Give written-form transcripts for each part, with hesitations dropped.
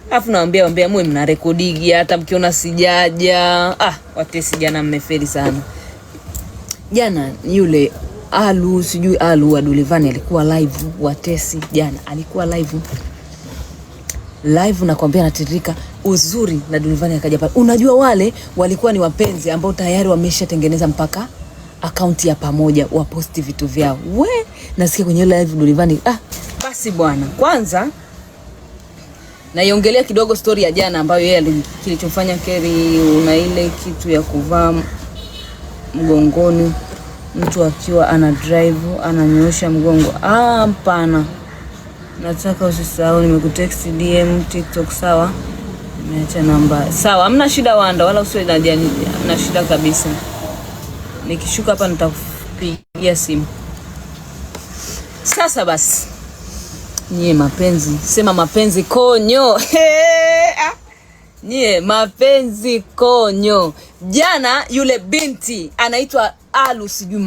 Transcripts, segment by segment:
Alafu naambia mwe mnarekodigi hata mkiona sijaja. Watesi jana mmefeli sana. Jana yule Alu, sijui Alu wa Dulivani alikuwa live. Watesi jana alikuwa live nakwambia, anatirika uzuri na Dulivani akaja pale. Unajua wale walikuwa ni wapenzi ambao tayari wameshatengeneza mpaka akaunti ya pamoja, waposti vitu vyao. Nasikia kwenye live Dulivani. Basi bwana, kwanza naiongelea kidogo story ya jana ambayo yeye kilichofanya Keri, una ile kitu ya kuvaa mgongoni mtu akiwa ana drive ananyosha mgongo. Hapana. Nataka usisahau nimekutext DM TikTok, sawa? Nimeacha namba. Sawa, hamna shida Wanda, wala usiwe na shida kabisa. Nikishuka hapa nitakupigia simu. Sasa basi. Nyie mapenzi, sema mapenzi konyo. Nyie mapenzi konyo. Jana yule binti anaitwa Alu, sijui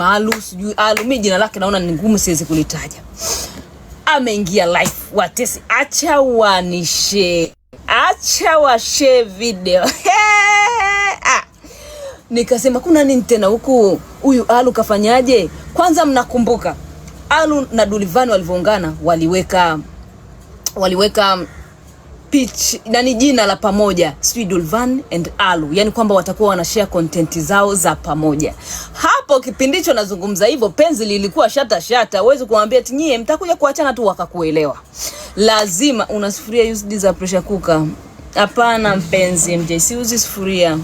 Alu, mimi jina lake naona ni ngumu siwezi kulitaja. Ameingia live. Watesi acha washe video. Nikasema kuna nini tena huku? Huyu Alu kafanyaje? Kwanza mnakumbuka Alu na Dulivani walivyoungana waliweka pitch na ni jina la pamoja, Sweet Dulivani and Alu, yani kwamba watakuwa wanashare content zao za pamoja. Hapo kipindi hicho nazungumza hivyo, penzi lilikuwa shata. Uweze kuambia ati nyie mtakuja kuachana tu wakakuelewa. Lazima una sufuria used za pressure cooker. Hapana mpenzi MJ, si uzi sufuria.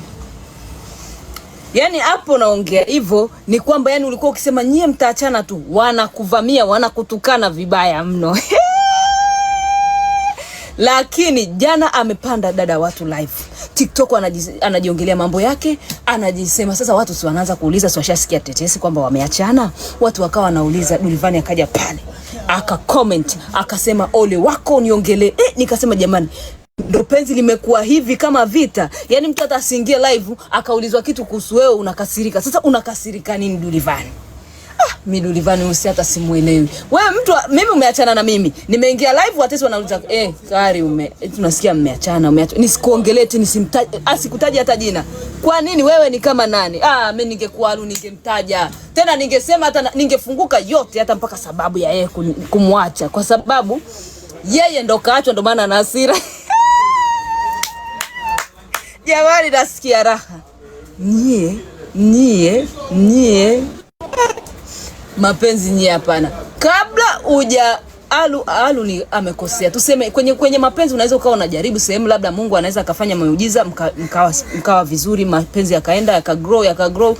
Yani hapo naongea hivyo ni kwamba yani ulikuwa ukisema nyie mtaachana tu, wanakuvamia, wanakutukana vibaya mno. Lakini jana amepanda dada watu live TikTok, anajiongelea mambo yake, anajisema sasa watu si wanaanza kuuliza, sio washasikia tetesi kwamba wameachana. Watu wakawa wanauliza, Dulivani akaja pale aka comment akasema ole wako niongelee. Nikasema jamani, ndo penzi limekuwa hivi kama vita? Yani mtu hata asiingie live akaulizwa kitu kuhusu wewe unakasirika. Sasa unakasirika nini Dulivani? Mimi Dulivani usi hata simuelewi. Wewe mtu mimi umeachana na mimi. Nimeingia live Watesi wanauliza Kari tunasikia mmeachana. Nisikuongelee tu, nisimtaje, asikutaje hata jina. Kwa nini wewe ni kama nani? Mimi ningekuwa Alu ningemtaja. Tena ningesema hata ningefunguka yote hata mpaka sababu ya yeye kumwacha. Kwa sababu yeye ndo kaachwa, ndo maana ana hasira. Jamani nasikia raha. Nyie mapenzi nyie hapana. Kabla Alu ni amekosea. Tuseme kwenye mapenzi unaweza ukawa unajaribu sehemu, labda Mungu anaweza akafanya muujiza mkawa vizuri, mapenzi yakaenda yakagrow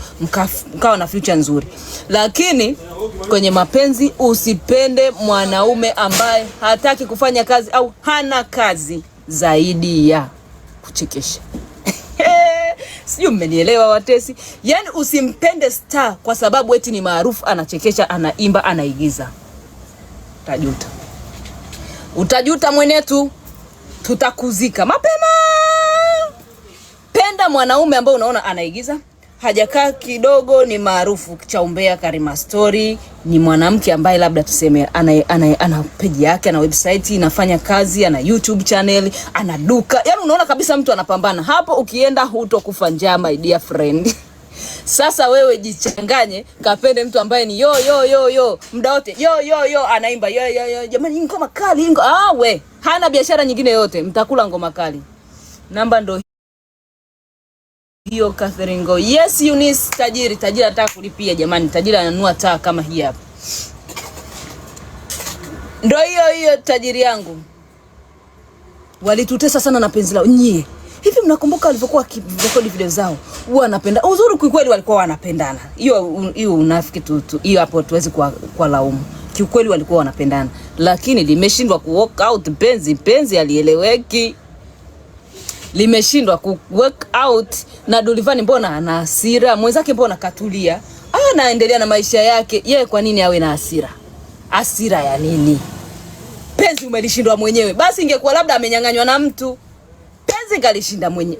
mkawa na future nzuri. Lakini kwenye mapenzi usipende mwanaume ambaye hataki kufanya kazi au hana kazi zaidi ya kuchekesha. Sio, mmenielewa Watesi? Yani usimpende star kwa sababu eti ni maarufu, anachekesha, anaimba, anaigiza. Utajuta mwenetu, tutakuzika mapema. Penda mwanaume ambao unaona anaigiza, hajakaa kidogo, ni maarufu, Chaumbea Karima Story, ni mwanamke ambaye labda tuseme ana page yake, ana website, inafanya kazi, ana YouTube channel, ana duka. Yani unaona kabisa mtu anapambana. Hapo ukienda hutokufa njaa my dear friend. Sasa wewe jichanganye, kapende mtu ambaye ni yo muda wote yo anaimba yo jamani ngoma kali we hana biashara nyingine yote, mtakula ngoma kali. Namba ndo hiyo Catherine Go. Yes Eunice, tajiri anataka kulipia jamani, tajiri ananunua taa kama hii hapa. Ndo hiyo tajiri yangu. Walitutesa sana na penzi lao nyie. Hivi mnakumbuka walivyokuwa rekodi video zao? Wanapenda. Uzuri kweli walikuwa wanapendana. Hiyo unafiki tu. Hiyo hapo tuwezi kwa laumu. Kiukweli walikuwa wanapendana. Lakini limeshindwa ku-work out penzi alieleweki. Limeshindwa ku-work out na Dulivani mbona ana hasira? Mwenzake mbona katulia? Anaendelea na maisha yake. Yeye kwa nini awe na hasira? Hasira ya nini? Penzi umelishindwa mwenyewe. Basi ingekuwa labda amenyang'anywa na mtu. Penzi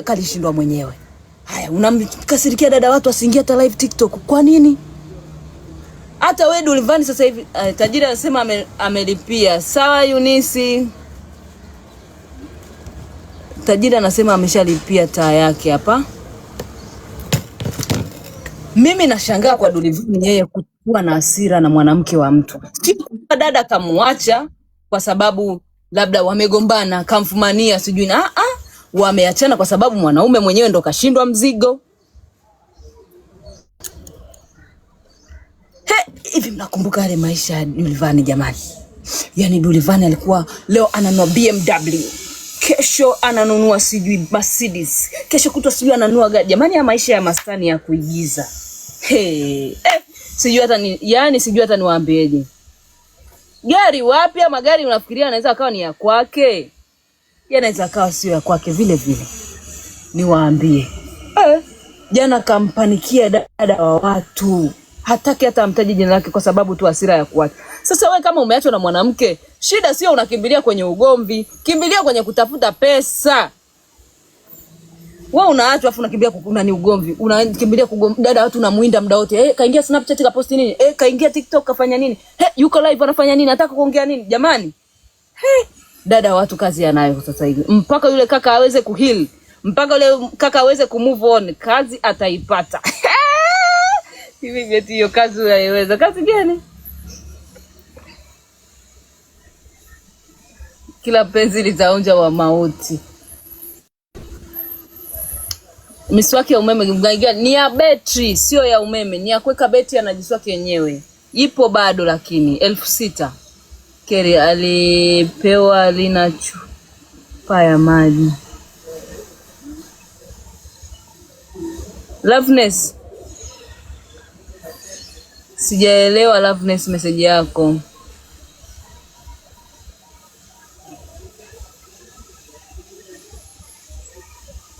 kalishindwa mwenyewe. Haya, unamkasirikia dada watu asiingie hata live TikTok. Kwa nini? Hata wewe Dulivani sasa hivi tajiri anasema amelipia. Sawa Eunice. Tajiri anasema ameshalipia taa yake hapa. Mimi nashangaa kwa Dulivini yeye kuwa na hasira na mwanamke wa mtu. Si dada kamwacha kwa sababu labda wamegombana, kamfumania sijui na wameachana kwa sababu mwanaume mwenyewe ndo kashindwa mzigo. Hivi mnakumbuka yale maisha ya Dulivani jamani? Yaani Dulivani alikuwa leo ananunua BMW, kesho ananunua sijui Mercedes, kesho kutwa sijui ananunua gari. Jamani ya maisha ya mastani ya kuigiza. Sijui hata niwaambieje. Gari wapi ama gari unafikiria anaweza akawa ni ya kwake? Yanaweza akawa sio ya kwake vile vile. Niwaambie. Jana kampanikia dada wa watu. Hataki hata amtaje jina lake kwa sababu tu hasira ya kuacha. Sasa wewe kama umeachwa na mwanamke, shida sio unakimbilia kwenye ugomvi, kimbilia kwenye kutafuta pesa. Wewe unaachwa afu unakimbia kukuna ni ugomvi. Unakimbilia dada watu unamuinda muda wote. Kaingia Snapchat ka post nini? Kaingia TikTok kafanya nini? Yuko live anafanya nini? Nataka kuongea nini? Jamani. Dada watu kazi anayo sasa hivi. Mpaka yule kaka aweze kuheal, mpaka yule kaka aweze kumove on, kazi ataipata. Hivi geti hiyo kazi unaiweza. Kazi gani? Kila penzi litaonja wa mauti. Miswaki ya umeme mgaiga ni ya betri, sio ya umeme, ni ya kuweka betri anajiswaki yenyewe. Ipo bado lakini 6,000. Keri alipewa lina chupa ya maji. Loveness. Sijaelewa Loveness message yako.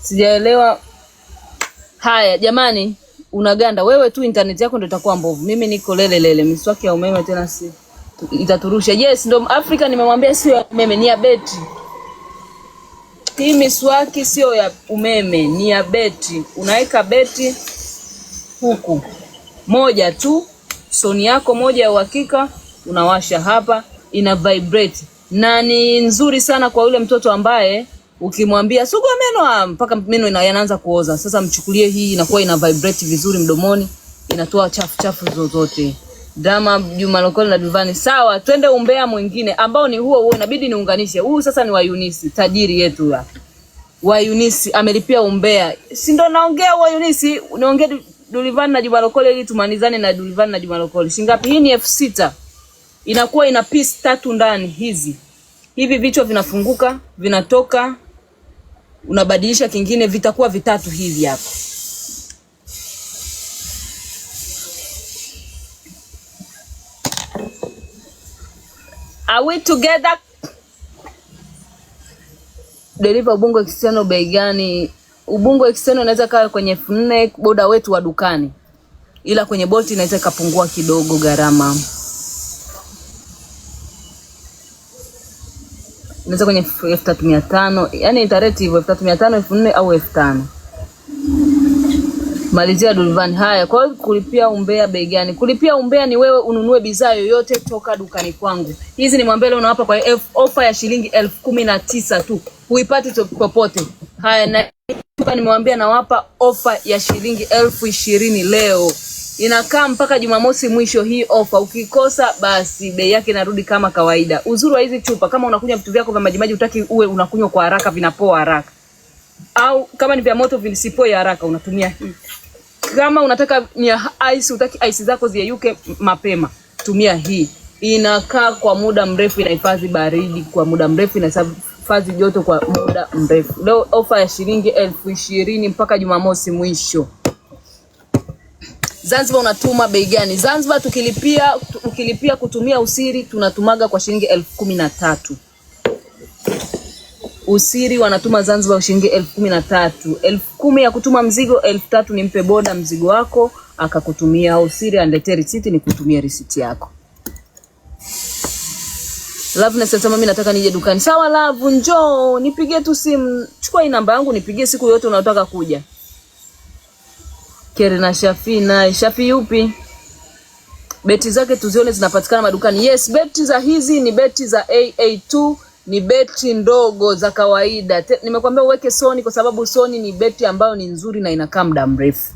Sijaelewa. Haya jamani, unaganda wewe tu, internet yako ndio itakuwa mbovu. Mimi niko lele miswaki ya umeme tena si itaturusha. Yes, ndo Afrika nimemwambia sio ya umeme, ni ya betri. Hii miswaki sio ya umeme, ni ya betri. Unaweka betri huku moja tu, soni yako moja ya uhakika, unawasha hapa, ina vibrate. Na ni nzuri sana kwa yule mtoto ambaye ukimwambia sugua meno mpaka meno yanaanza kuoza. Sasa mchukulie hii, inakuwa ina vibrate vizuri mdomoni, inatoa chafu zozote. Drama Juma Lokole na Dulivani. Sawa, twende umbea mwingine ambao ni huo inabidi niunganishe. Huu sasa ni wa Eunice, tajiri yetu ya. Wa Eunice amelipia umbea. Si ndo naongea wa Eunice, naongea Dulivani na Juma Lokole ili tumanizane na Dulivani na Juma Lokole. Shingapi? Hii ni F6. Inakuwa ina piece 3 ndani hizi. Hivi vichwa vinafunguka, vinatoka, unabadilisha kingine, vitakuwa 3 hivi hapo. Are we together? Deliver Ubungo external bei gani? Ubungo external inaweza kaa kwenye 4 boda wetu wa dukani. Ila kwenye Bolt inaweza kapungua kidogo gharama. Inaweza kwenye 3500, yani internet hivyo 3500, 4000 au 5000. Malizia Dulivani. Haya, kwa hiyo kulipia umbea bei gani? Kulipia umbea ni wewe ununue bidhaa yoyote toka dukani kwangu. Hizi ni mwambele unawapa kwa offer ya shilingi 19,000 tu. Huipati popote. Haya, na nimewambia nawapa offer ya shilingi 20,000 leo. Inakaa mpaka Jumamosi mwisho hii offer. Ukikosa basi bei yake inarudi kama kawaida. Uzuri wa hizi chupa, kama unakunywa vitu vyako vya majimaji utaki uwe unakunywa kwa haraka, vinapoa haraka. Au kama ni vya moto visipoe haraka, unatumia hii. Kama unataka ni ice, utaki ice zako ziyeyuke mapema, tumia hii. Inakaa kwa muda mrefu, inahifadhi baridi kwa muda mrefu, inahifadhi joto kwa muda mrefu. Leo offer ya shilingi 20,000 mpaka Jumamosi mwisho. Zanzibar unatuma bei gani? Zanzibar ukilipia kutumia usiri tunatumaga kwa shilingi 13,000. Usiri wanatuma Zanzibar shilingi 13,000. 10,000 ya kutuma mzigo, 3,000 nimpe boda mzigo wako akakutumia. Usiri andete receipt, ni kutumia receipt yako. Love nasema mimi nataka nije dukani. Sawa Love, njoo nipigie tu simu. Chukua hii namba yangu nipigie siku yote unataka kuja. Keri na Shafi na Shafi yupi? Beti zake tuzione zinapatikana madukani. Yes, beti za hizi ni beti za AA2 ni beti ndogo za kawaida. Nimekwambia uweke Sony kwa sababu Sony ni beti ambayo ni nzuri na inakaa muda mrefu.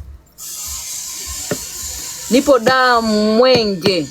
Nipo Mwenge.